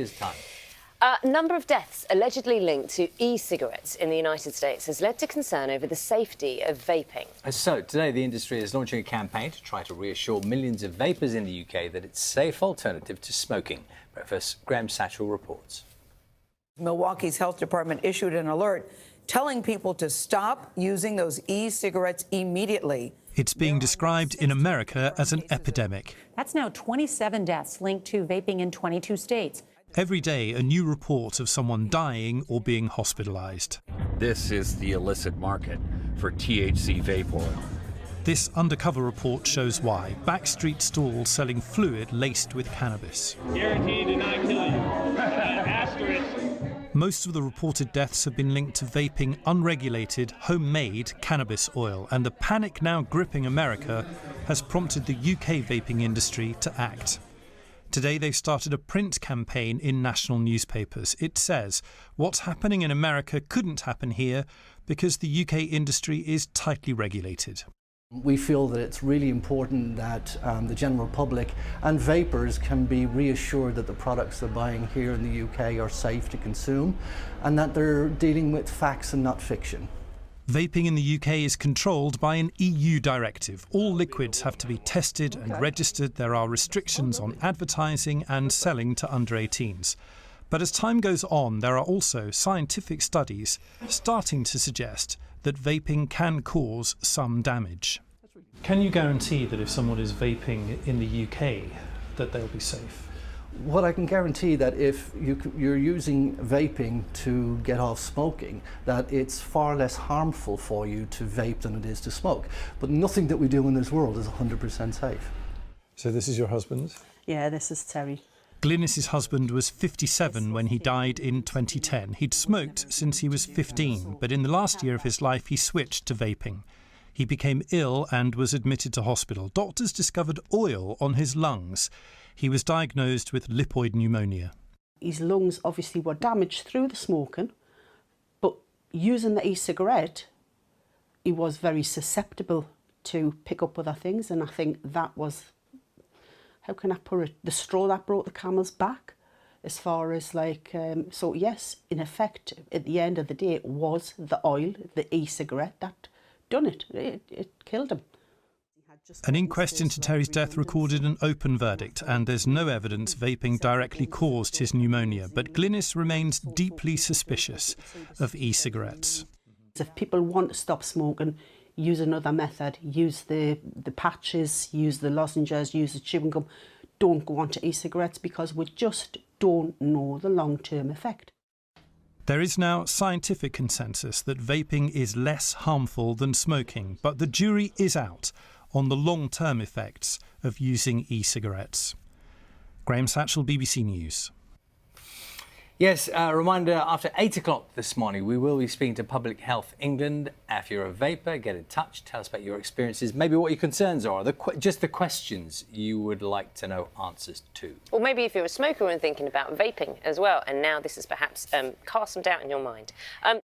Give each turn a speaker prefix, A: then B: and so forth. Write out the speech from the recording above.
A: It's time.
B: A number of deaths allegedly linked to e-cigarettes in the United States has led to concern over the safety of vaping.
A: So today the industry is launching a campaign to try to reassure millions of vapers in the UK that it's a safe alternative to smoking. Breakfast, Graham Satchell reports.
C: Milwaukee's health department issued an alert telling people to stop using those e-cigarettes immediately.
D: It's being described in America as an epidemic.
E: That's now 27 deaths linked to vaping in 22 states.
D: Every day, a new report of someone dying or being hospitalized.
F: This is the illicit market for THC vape oil.
D: This undercover report shows why. Backstreet stalls selling fluid laced with cannabis.
G: Guaranteed to not kill you. Asterisk.
D: Most of the reported deaths have been linked to vaping unregulated, homemade cannabis oil, and the panic now gripping America has prompted the UK vaping industry to act. Today they've started a print campaign in national newspapers. It says what's happening in America couldn't happen here because the UK industry is tightly regulated.
H: We feel that it's really important that the general public and vapers can be reassured that the products they're buying here in the UK are safe to consume and that they're dealing with facts and not fiction.
D: Vaping in the UK is controlled by an EU directive. All liquids have to be tested and registered. There are restrictions on advertising and selling to under 18s. But as time goes on, there are also scientific studies starting to suggest that vaping can cause some damage. Can you guarantee that if someone is vaping in the UK that they'll be safe?
H: What I can guarantee that if you're using vaping to get off smoking, that it's far less harmful for you to vape than it is to smoke. But nothing that we do in this world is 100% safe.
D: So this is your husband?
I: Yeah, this is Terry.
D: Glynis's husband was 57 when he died in 2010. He'd smoked since he was 15, but in the last year of his life he switched to vaping. He became ill and was admitted to hospital. Doctors discovered oil on his lungs. He was diagnosed with lipoid pneumonia.
I: His lungs obviously were damaged through the smoking, but using the e-cigarette, he was very susceptible to pick up other things, and I think that was, how can I put it, the straw that brought the camel's back, as far as like, so yes, in effect, at the end of the day, it was the oil, the e-cigarette that done it. It killed him.
D: An inquest into Terry's death recorded an open verdict, and there's no evidence vaping directly caused his pneumonia, but Glynis remains deeply suspicious of e-cigarettes.
I: If people want to stop smoking, use another method, use the patches, use the lozenges, use the chewing gum. Don't go on to e-cigarettes because we just don't know the long-term effect.
D: There is now scientific consensus that vaping is less harmful than smoking, but the jury is out on the long-term effects of using e-cigarettes. Graham Satchell, BBC News.
A: Yes, a reminder, after 8 o'clock this morning, we will be speaking to Public Health England. If you're a vapor, get in touch, tell us about your experiences, maybe what your concerns are, just the questions you would like to know answers to.
B: Or maybe if you're a smoker and thinking about vaping as well, and now this has perhaps cast some doubt in your mind.